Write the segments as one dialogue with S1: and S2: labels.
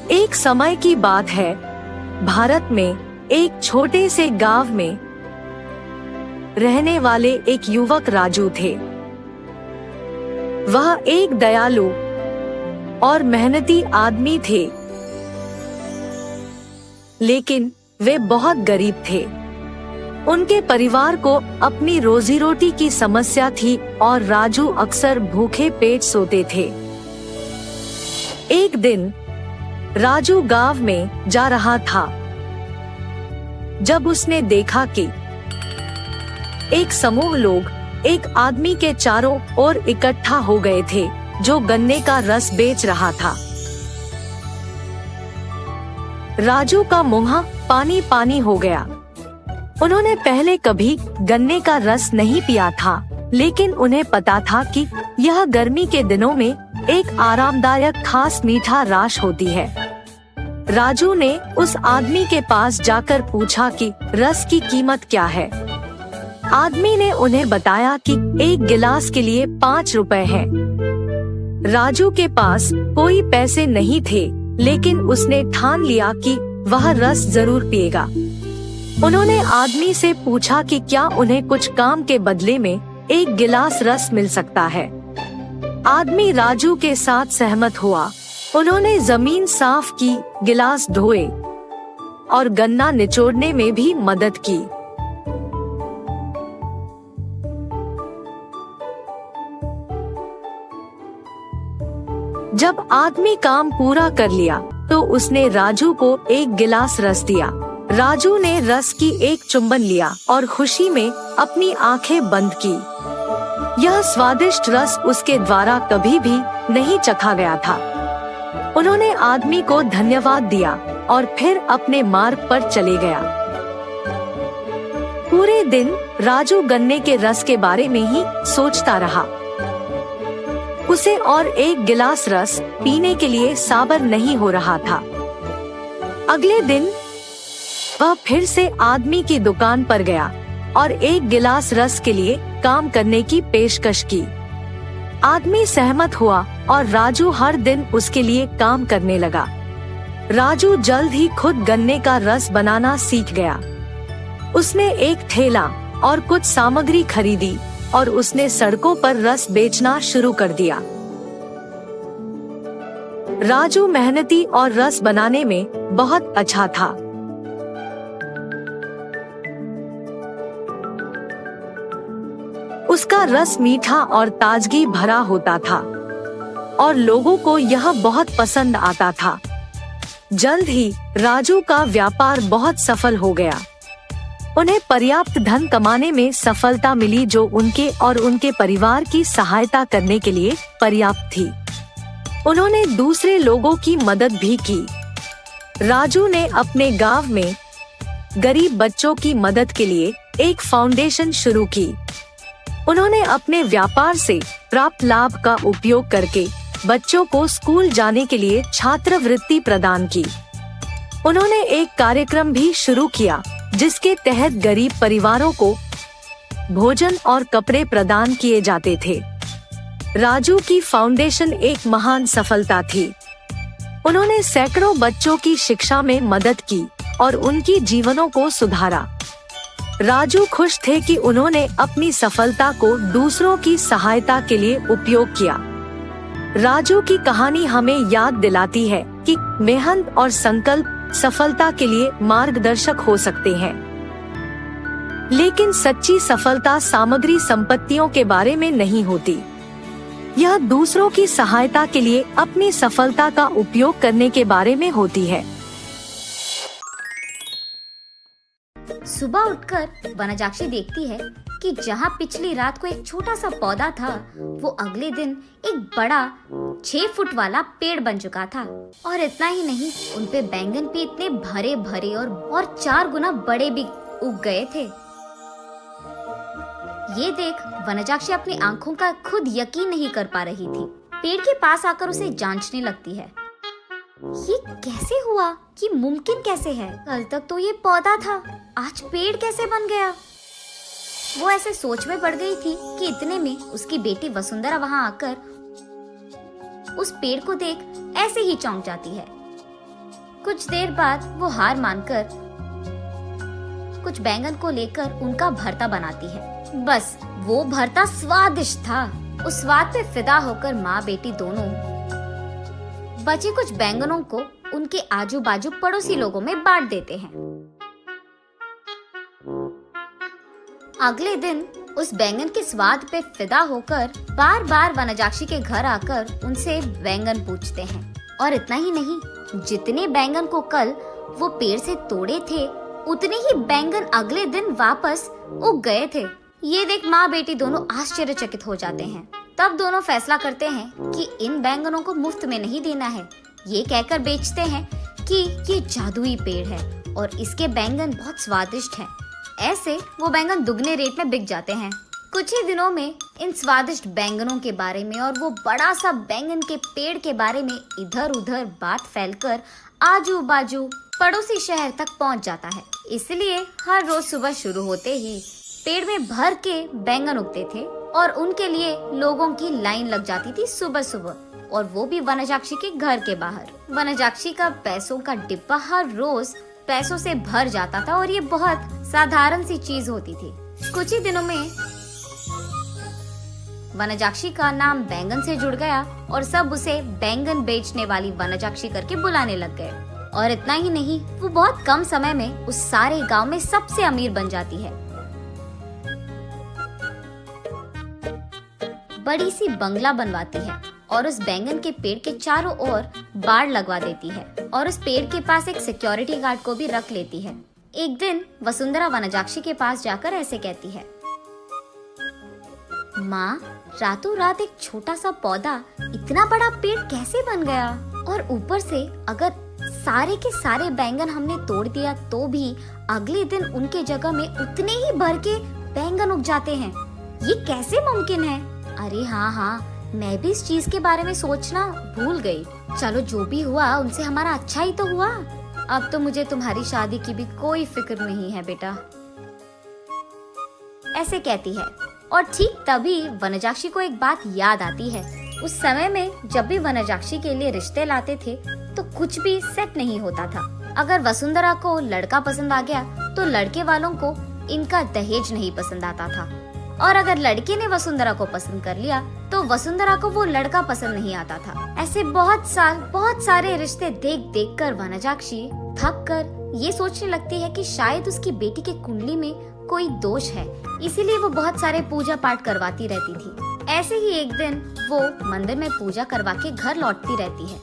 S1: एक समय की बात है, भारत में एक छोटे से गांव में रहने वाले एक युवक राजू थे। वह एक दयालु और मेहनती आदमी थे, लेकिन वे बहुत गरीब थे। उनके परिवार को अपनी रोजी रोटी की समस्या थी और राजू अक्सर भूखे पेट सोते थे। एक दिन राजू गांव में जा रहा था जब उसने देखा कि एक समूह लोग एक आदमी के चारों ओर इकट्ठा हो गए थे जो गन्ने का रस बेच रहा था। राजू का मुंह पानी पानी हो गया। उन्होंने पहले कभी गन्ने का रस नहीं पिया था, लेकिन उन्हें पता था कि यह गर्मी के दिनों में एक आरामदायक खास मीठा रस होती है। राजू ने उस आदमी के पास जाकर पूछा कि रस की कीमत क्या है। आदमी ने उन्हें बताया कि एक गिलास के लिए 5 रुपए है। राजू के पास कोई पैसे नहीं थे, लेकिन उसने ठान लिया कि वह रस जरूर पिएगा। उन्होंने आदमी से पूछा कि क्या उन्हें कुछ काम के बदले में एक गिलास रस मिल सकता है। आदमी राजू के साथ सहमत हुआ। उन्होंने जमीन साफ की, गिलास धोए और गन्ना निचोड़ने में भी मदद की। जब आदमी काम पूरा कर लिया तो उसने राजू को एक गिलास रस दिया। राजू ने रस की एक चुम्बन लिया और खुशी में अपनी आंखें बंद की। यह स्वादिष्ट रस उसके द्वारा कभी भी नहीं चखा गया था। उन्होंने आदमी को धन्यवाद दिया और फिर अपने मार्ग पर चले गया। पूरे दिन राजू गन्ने के रस के बारे में ही सोचता रहा। उसे और एक गिलास रस पीने के लिए सब्र नहीं हो रहा था। अगले दिन वह फिर से आदमी की दुकान पर गया और एक गिलास रस के लिए काम करने की पेशकश की। आदमी सहमत हुआ और राजू हर दिन उसके लिए काम करने लगा। राजू जल्द ही खुद गन्ने का रस बनाना सीख गया। उसने एक ठेला और कुछ सामग्री खरीदी और उसने सड़कों पर रस बेचना शुरू कर दिया। राजू मेहनती और रस बनाने में बहुत अच्छा था। उसका रस मीठा और ताजगी भरा होता था और लोगों को यह बहुत पसंद आता था। जल्द ही राजू का व्यापार बहुत सफल हो गया। उन्हें पर्याप्त धन कमाने में सफलता मिली जो उनके और उनके परिवार की सहायता करने के लिए पर्याप्त थी। उन्होंने दूसरे लोगों की मदद भी की। राजू ने अपने गांव में गरीब बच्चों की मदद के लिए एक फाउंडेशन शुरू की। उन्होंने अपने व्यापार से प्राप्त लाभ का उपयोग करके बच्चों को स्कूल जाने के लिए छात्रवृत्ति प्रदान की। उन्होंने एक कार्यक्रम भी शुरू किया जिसके तहत गरीब परिवारों को भोजन और कपड़े प्रदान किए जाते थे। राजू की फाउंडेशन एक महान सफलता थी। उन्होंने सैकड़ों बच्चों की शिक्षा में मदद की और उनकी जीवनों को सुधारा। राजू खुश थे कि उन्होंने अपनी सफलता को दूसरों की सहायता के लिए उपयोग किया। राजू की कहानी हमें याद दिलाती है कि मेहनत और संकल्प सफलता के लिए मार्गदर्शक हो सकते हैं, लेकिन सच्ची सफलता सामग्री संपत्तियों के बारे में नहीं होती। यह दूसरों की सहायता के लिए अपनी सफलता का उपयोग करने के बारे में होती है।
S2: सुबह उठकर वनजाक्षी देखती है कि जहाँ पिछली रात को एक छोटा सा पौधा था, वो अगले दिन एक बड़ा 6 फुट वाला पेड़ बन चुका था। और इतना ही नहीं, उनपे बैंगन भी इतने भरे भरे और 4 गुना बड़े भी उग गए थे। ये देख वनजाक्षी अपनी आंखों का खुद यकीन नहीं कर पा रही थी। पेड़ के पास आकर उसे जांचने लगती है। ये कैसे हुआ? ये मुमकिन कैसे है? कल तक तो ये पौधा था, आज पेड़ कैसे बन गया? वो ऐसे सोच में पड़ गई थी कि इतने में उसकी बेटी वसुंधरा वहां आकर उस पेड़ को देख ऐसे ही चौंक जाती है। कुछ देर बाद वो हार मानकर कुछ बैंगन को लेकर उनका भरता बनाती है। बस वो भरता स्वादिष्ट था। उस स्वाद पे फिदा होकर माँ बेटी दोनों बचे कुछ बैंगनों को उनके आजू बाजू पड़ोसी लोगों में बांट देते हैं। अगले दिन उस बैंगन के स्वाद पे फिदा होकर बार बार वनजाक्षी के घर आकर उनसे बैंगन पूछते हैं। और इतना ही नहीं, जितने बैंगन को कल वो पेड़ से तोड़े थे उतने ही बैंगन अगले दिन वापस उग गए थे। ये देख माँ बेटी दोनों आश्चर्यचकित हो जाते हैं। तब दोनों फैसला करते हैं कि इन बैंगनों को मुफ्त में नहीं देना है। ये कहकर बेचते हैं कि ये जादुई पेड़ है और इसके बैंगन बहुत स्वादिष्ट हैं। ऐसे वो बैंगन दुगने रेट में बिक जाते हैं। कुछ ही दिनों में इन स्वादिष्ट बैंगनों के बारे में और वो बड़ा सा बैंगन के पेड़ के बारे में इधर उधर बात फैलकर आजू बाजू पड़ोसी शहर तक पहुंच जाता है। इसलिए हर रोज सुबह शुरू होते ही पेड़ में भर के बैंगन उगते थे और उनके लिए लोगों की लाइन लग जाती थी सुबह सुबह, और वो भी वनजाक्षी के घर के बाहर। वनजाक्षी का पैसों का डिब्बा हर रोज पैसों से भर जाता था और ये बहुत साधारण सी चीज होती थी। कुछ ही दिनों में वनजाक्षी का नाम बैंगन से जुड़ गया और सब उसे बैंगन बेचने वाली वनजाक्षी करके बुलाने लग गए। और इतना ही नहीं, वो बहुत कम समय में उस सारे गांव में सबसे अमीर बन जाती है। बड़ी सी बंगला बनवाती है और उस बैंगन के पेड़ के चारों ओर बाड़ लगवा देती है और उस पेड़ के पास एक सिक्योरिटी गार्ड को भी रख लेती है। एक दिन वसुंधरा वनजाक्षी के पास जाकर ऐसे कहती है, माँ, रातों रात एक छोटा सा पौधा इतना बड़ा पेड़ कैसे बन गया? और ऊपर से अगर सारे के सारे बैंगन हमने तोड़ दिया तो भी अगले दिन उनके जगह में उतने ही भर के बैंगन उग जाते हैं। ये कैसे मुमकिन है? अरे हाँ, मैं भी इस चीज के बारे में सोचना भूल गई। चलो, जो भी हुआ उनसे हमारा अच्छा ही तो हुआ। अब तो मुझे तुम्हारी शादी की भी कोई फिक्र नहीं है बेटा, ऐसे कहती है। और ठीक तभी वनजाक्षी को एक बात याद आती है। उस समय में जब भी वनजाक्षी के लिए रिश्ते लाते थे तो कुछ भी सेट नहीं होता था। अगर वसुंधरा को लड़का पसंद आ गया तो लड़के वालों को इनका दहेज नहीं पसंद आता था, और अगर लड़के ने वसुंधरा को पसंद कर लिया तो वसुंधरा को वो लड़का पसंद नहीं आता था। ऐसे बहुत सारे रिश्ते देख देख कर वनजाक्षी थक कर ये सोचने लगती है कि शायद उसकी बेटी के कुंडली में कोई दोष है, इसीलिए वो बहुत सारे पूजा पाठ करवाती रहती थी। ऐसे ही एक दिन वो मंदिर में पूजा करवा के घर लौटती रहती है।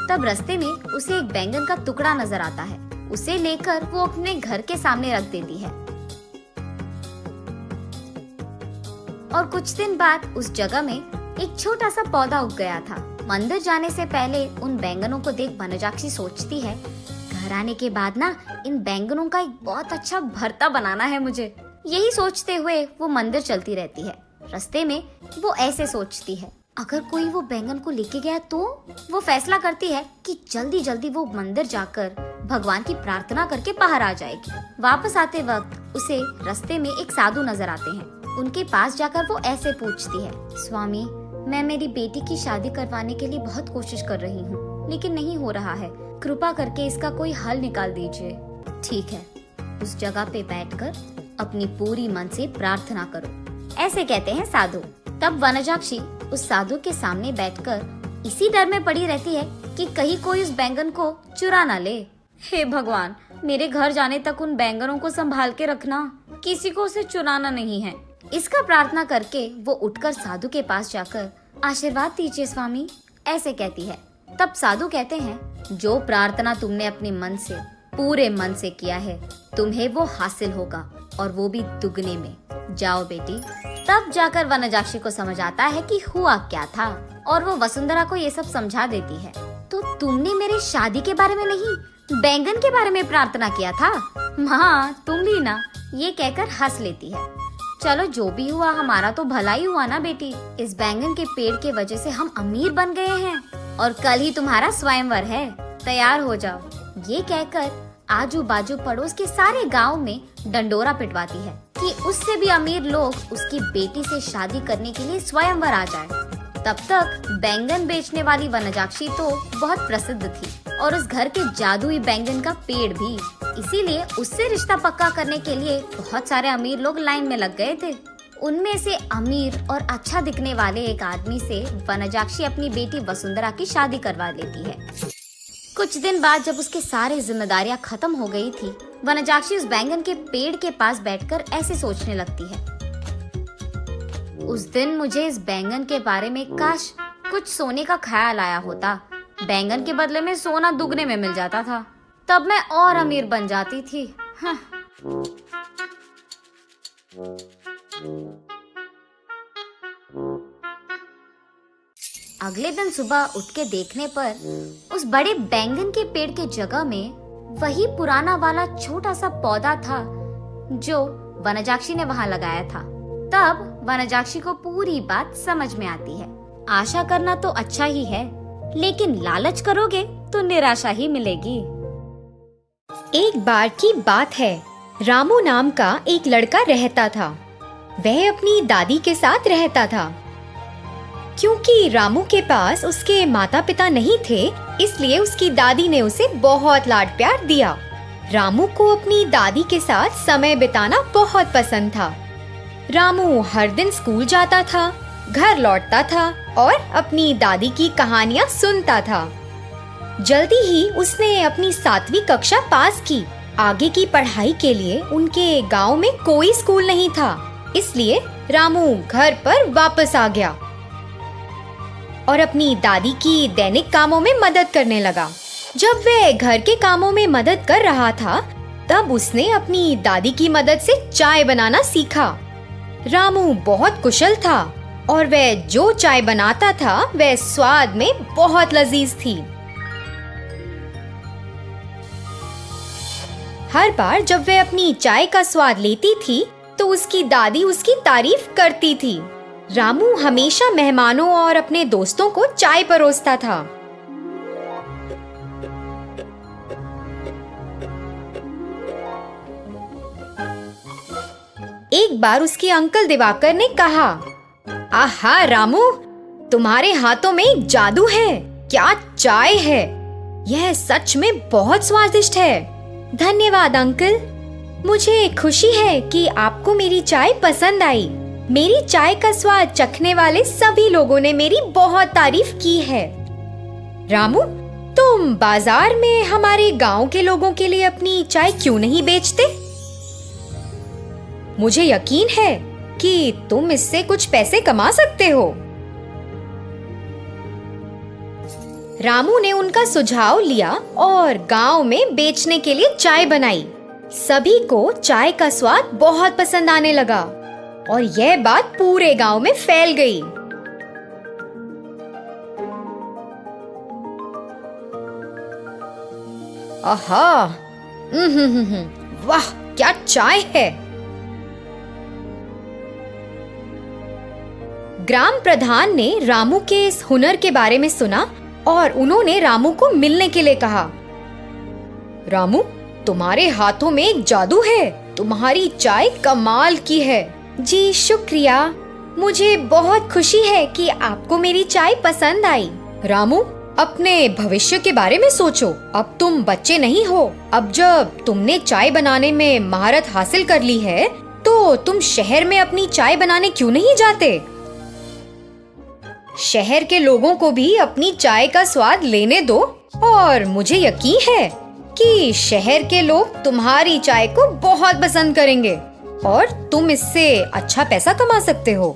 S2: तब रास्ते में उसे एक बैंगन का टुकड़ा नजर आता है। उसे लेकर वो अपने घर के सामने रख देती है। और कुछ दिन बाद उस जगह में एक छोटा सा पौधा उग गया था। मंदिर जाने से पहले उन बैंगनों को देख वनजाक्षी सोचती है, घर आने के बाद ना इन बैंगनों का एक बहुत अच्छा भरता बनाना है मुझे। यही सोचते हुए वो मंदिर चलती रहती है। रास्ते में वो ऐसे सोचती है, अगर कोई वो बैंगन को लेके गया तो वो फैसला करती है कि जल्दी जल्दी वो मंदिर जाकर भगवान की प्रार्थना करके बाहर आ जाएगी। वापस आते वक्त उसे रास्ते में एक साधु नजर आते हैं। उनके पास जाकर वो ऐसे पूछती है, स्वामी, मैं मेरी बेटी की शादी करवाने के लिए बहुत कोशिश कर रही हूँ, लेकिन नहीं हो रहा है। कृपा करके इसका कोई हल निकाल दीजिए। ठीक है, उस जगह पे बैठकर अपनी पूरी मन से प्रार्थना करो, ऐसे कहते हैं साधु। तब वनजाक्षी उस साधु के सामने बैठकर इसी डर में पड़ी रहती है कि कहीं कोई उस बैंगन को चुरा ना ले। हे भगवान, मेरे घर जाने तक उन बैंगनों को संभाल के रखना, किसी को उसे चुराना नहीं है। इसका प्रार्थना करके वो उठकर साधु के पास जाकर आशीर्वाद दीजिए स्वामी, ऐसे कहती है। तब साधु कहते हैं, जो प्रार्थना तुमने अपने मन से, पूरे मन से किया है, तुम्हें वो हासिल होगा, और वो भी दुगने में। जाओ बेटी। तब जाकर वनजाक्षी को समझ आता है कि हुआ क्या था, और वो वसुंधरा को ये सब समझा देती है। तो तुमने मेरी शादी के बारे में नहीं, बैंगन के बारे में प्रार्थना किया था? माँ, तुम भी ना, ये कहकर हंस लेती है। चलो, जो भी हुआ हमारा तो भला ही हुआ ना बेटी। इस बैंगन के पेड़ के वजह से हम अमीर बन गए हैं, और कल ही तुम्हारा स्वयंवर है, तैयार हो जाओ। ये कहकर आजू बाजू पड़ोस के सारे गांव में डंडोरा पिटवाती है कि उससे भी अमीर लोग उसकी बेटी से शादी करने के लिए स्वयंवर आ जाए। तब तक बैंगन बेचने वाली वनजाक्षी तो बहुत प्रसिद्ध थी और उस घर के जादुई बैंगन का पेड़ भी। इसीलिए उससे रिश्ता पक्का करने के लिए बहुत सारे अमीर लोग लाइन में लग गए थे। उनमें से अमीर और अच्छा दिखने वाले एक आदमी से वनजाक्षी अपनी बेटी वसुंधरा की शादी करवा लेती है। कुछ दिन बाद जब उसके सारे जिम्मेदारियां खत्म हो गई थी, वनजाक्षी उस बैंगन के पेड़ के पास बैठकर ऐसे सोचने लगती है, उस दिन मुझे इस बैंगन के बारे में काश कुछ सोने का ख्याल आया होता। बैंगन के बदले में सोना दुगने में मिल जाता था, तब मैं और अमीर बन जाती थी। हाँ। अगले दिन सुबह उठ के देखने पर उस बड़े बैंगन के पेड़ के जगह में वही पुराना वाला छोटा सा पौधा था जो वनजाक्षी ने वहां लगाया था। तब वनजाक्षी को पूरी बात समझ में आती है। आशा करना तो अच्छा ही है, लेकिन लालच करोगे तो निराशा ही मिलेगी।
S3: एक बार की बात है, रामू नाम का एक लड़का रहता था। वह अपनी दादी के साथ रहता था। क्योंकि रामू के पास उसके माता पिता नहीं थे, इसलिए उसकी दादी ने उसे बहुत लाड प्यार दिया। रामू को अपनी दादी के साथ समय बिताना बहुत पसंद था। रामू हर दिन स्कूल जाता था, घर लौटता था और अपनी दादी की कहानियाँ सुनता था। जल्दी ही उसने अपनी 7वीं कक्षा पास की। आगे की पढ़ाई के लिए उनके गांव में कोई स्कूल नहीं था, इसलिए रामू घर पर वापस आ गया और अपनी दादी की दैनिक कामों में मदद करने लगा। जब वह घर के कामों में मदद कर रहा था, तब उसने अपनी दादी की मदद से चाय बनाना सीखा। रामू बहुत कुशल था और वह जो चाय बनाता था वह स्वाद में बहुत लजीज थी। हर बार जब वह अपनी चाय का स्वाद लेती थी, तो उसकी दादी उसकी तारीफ करती थी। रामू हमेशा मेहमानों और अपने दोस्तों को चाय परोसता था। एक बार उसके अंकल दिवाकर ने कहा, आहा रामू, तुम्हारे हाथों में एक जादू है। क्या चाय है! यह सच में बहुत स्वादिष्ट है। धन्यवाद अंकल, मुझे खुशी है कि आपको मेरी चाय पसंद आई। मेरी चाय का स्वाद चखने वाले सभी लोगों ने मेरी बहुत तारीफ की है। रामू, तुम बाजार में हमारे गांव के लोगों के लिए अपनी चाय क्यों नहीं बेचते? मुझे यकीन है कि तुम इससे कुछ पैसे कमा सकते हो। रामू ने उनका सुझाव लिया और गांव में बेचने के लिए चाय बनाई। सभी को चाय का स्वाद बहुत पसंद आने लगा और यह बात पूरे गांव में फैल गई। आहा, वाह, क्या चाय है! ग्राम प्रधान ने रामू के इस हुनर के बारे में सुना और उन्होंने रामू को मिलने के लिए कहा। रामू, तुम्हारे हाथों में एक जादू है। तुम्हारी चाय कमाल की है। जी शुक्रिया, मुझे बहुत खुशी है कि आपको मेरी चाय पसंद आई। रामू, अपने भविष्य के बारे में सोचो। अब तुम बच्चे नहीं हो। अब जब तुमने चाय बनाने में महारत हासिल कर ली है, तो तुम शहर में अपनी चाय बनाने क्यों नहीं जाते? शहर के लोगों को भी अपनी चाय का स्वाद लेने दो और मुझे यकीन है कि शहर के लोग तुम्हारी चाय को बहुत पसंद करेंगे और तुम इससे अच्छा पैसा कमा सकते हो।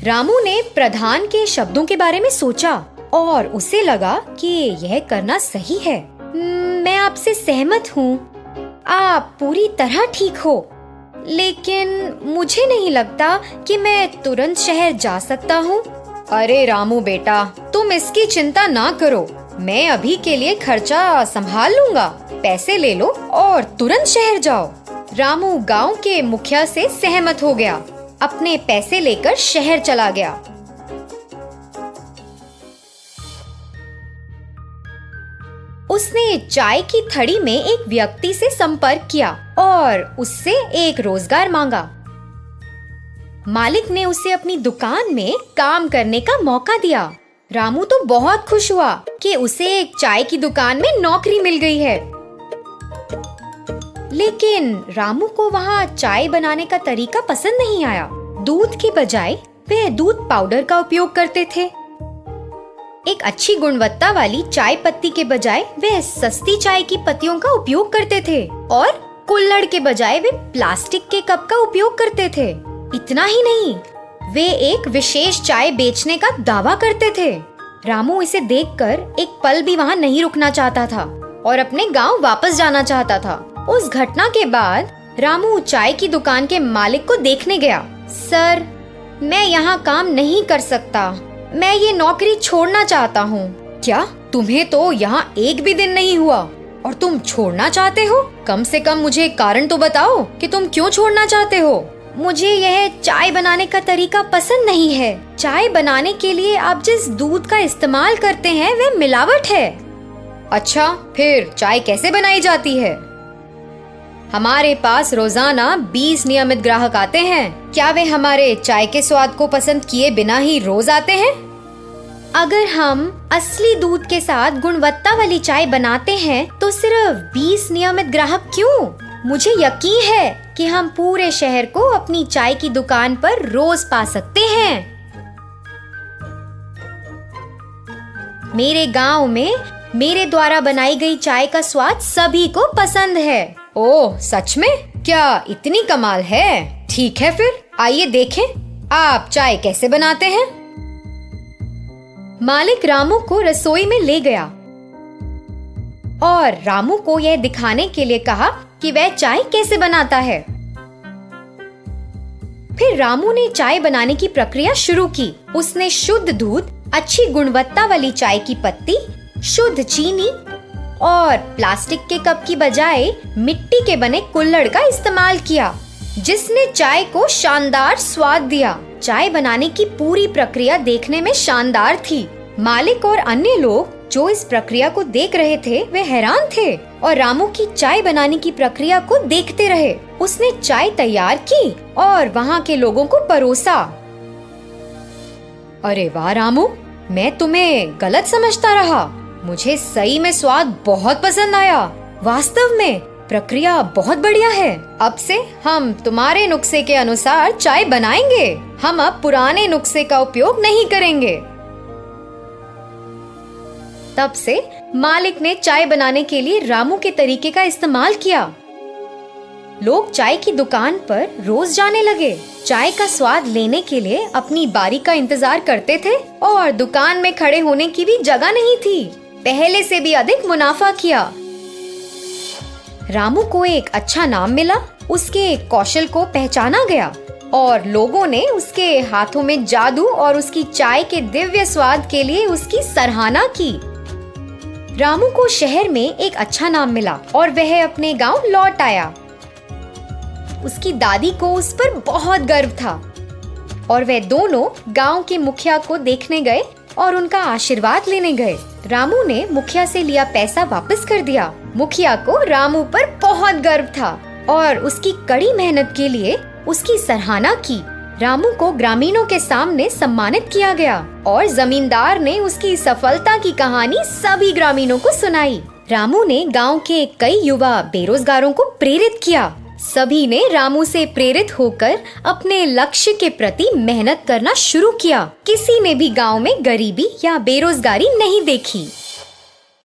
S3: रामू ने प्रधान के शब्दों के बारे में सोचा और उसे लगा कि यह करना सही है। मैं आपसे सहमत हूँ। आप पूरी तरह ठीक हो, लेकिन मुझे नहीं लगता कि मैं तुरंत शहर जा सकता हूँ। अरे रामू बेटा, तुम इसकी चिंता ना करो। मैं अभी के लिए खर्चा संभाल लूंगा। पैसे ले लो और तुरंत शहर जाओ। रामू गांव के मुखिया से सहमत हो गया। अपने पैसे लेकर शहर चला गया। उसने चाय की थड़ी में एक व्यक्ति से संपर्क किया और उससे एक रोजगार मांगा। मालिक ने उसे अपनी दुकान में काम करने का मौका दिया। रामू तो बहुत खुश हुआ कि उसे एक चाय की दुकान में नौकरी मिल गई है। लेकिन रामू को वहाँ चाय बनाने का तरीका पसंद नहीं आया। दूध के बजाय वे दूध पाउडर का उपयोग करते थे। एक अच्छी गुणवत्ता वाली चाय पत्ती के बजाय वे सस्ती चाय की पत्तियों का उपयोग करते थे और कुल्हड़ के बजाय वे प्लास्टिक के कप का उपयोग करते थे। इतना ही नहीं, वे एक विशेष चाय बेचने का दावा करते थे। रामू इसे देखकर एक पल भी वहाँ नहीं रुकना चाहता था और अपने गांव वापस जाना चाहता था। उस घटना के बाद रामू चाय की दुकान के मालिक को देखने गया। सर, मैं यहाँ काम नहीं कर सकता, मैं ये नौकरी छोड़ना चाहता हूँ। क्या तुम्हें तो यहाँ एक भी दिन नहीं हुआ और तुम छोड़ना चाहते हो? कम से कम मुझे कारण तो बताओ कि तुम क्यों छोड़ना चाहते हो। मुझे यह चाय बनाने का तरीका पसंद नहीं है। चाय बनाने के लिए आप जिस दूध का इस्तेमाल करते हैं वह मिलावट है। अच्छा, फिर चाय कैसे बनाई जाती है? हमारे पास रोजाना 20 नियमित ग्राहक आते हैं। क्या वे हमारे चाय के स्वाद को पसंद किए बिना ही रोज आते हैं? अगर हम असली दूध के साथ गुणवत्ता वाली चाय बनाते हैं तो सिर्फ 20 नियमित ग्राहक क्यों? मुझे यकीन है कि हम पूरे शहर को अपनी चाय की दुकान पर रोज पा सकते हैं। मेरे गांव में मेरे द्वारा बनाई गई चाय का स्वाद सभी को पसंद है। ओह, सच में? क्या इतनी कमाल है? ठीक है, फिर आइए देखें आप चाय कैसे बनाते हैं। मालिक रामू को रसोई में ले गया और रामू को यह दिखाने के लिए कहा कि वह चाय कैसे बनाता है। फिर रामू ने चाय बनाने की प्रक्रिया शुरू की। उसने शुद्ध दूध, अच्छी गुणवत्ता वाली चाय की पत्ती, शुद्ध चीनी और प्लास्टिक के कप की बजाय मिट्टी के बने कुल्हड़ का इस्तेमाल किया, जिसने चाय को शानदार स्वाद दिया। चाय बनाने की पूरी प्रक्रिया देखने में शानदार थी। मालिक और अन्य लोग जो इस प्रक्रिया को देख रहे थे वे हैरान थे और रामू की चाय बनाने की प्रक्रिया को देखते रहे। उसने चाय तैयार की और वहाँ के लोगों को परोसा। अरे वाह रामू, मैं तुम्हें गलत समझता रहा। मुझे सही में स्वाद बहुत पसंद आया। वास्तव में प्रक्रिया बहुत बढ़िया है। अब से हम तुम्हारे नुस्खे के अनुसार चाय बनाएंगे। हम अब पुराने नुस्खे का उपयोग नहीं करेंगे। तब से मालिक ने चाय बनाने के लिए रामू के तरीके का इस्तेमाल किया। लोग चाय की दुकान पर रोज जाने लगे। चाय का स्वाद लेने के लिए अपनी बारी का इंतजार करते थे और दुकान में खड़े होने की भी जगह नहीं थी। पहले से भी अधिक मुनाफा किया। रामू को एक अच्छा नाम मिला, उसके कौशल को पहचाना गया और लोगों ने उसके हाथों में जादू और उसकी चाय के दिव्य स्वाद के लिए उसकी सराहना की। रामू को शहर में एक अच्छा नाम मिला और वह अपने गांव लौट आया। उसकी दादी को उस पर बहुत गर्व था और वे दोनों गांव के मुखिया को देखने गए और उनका आशीर्वाद लेने गए। रामू ने मुखिया से लिया पैसा वापस कर दिया। मुखिया को रामू पर बहुत गर्व था और उसकी कड़ी मेहनत के लिए उसकी सराहना की। रामू को ग्रामीणों के सामने सम्मानित किया गया और जमींदार ने उसकी सफलता की कहानी सभी ग्रामीणों को सुनाई। रामू ने गांव के कई युवा बेरोजगारों को प्रेरित किया। सभी ने रामू से प्रेरित होकर अपने लक्ष्य के प्रति मेहनत करना शुरू किया। किसी ने भी गांव में गरीबी या बेरोजगारी नहीं देखी।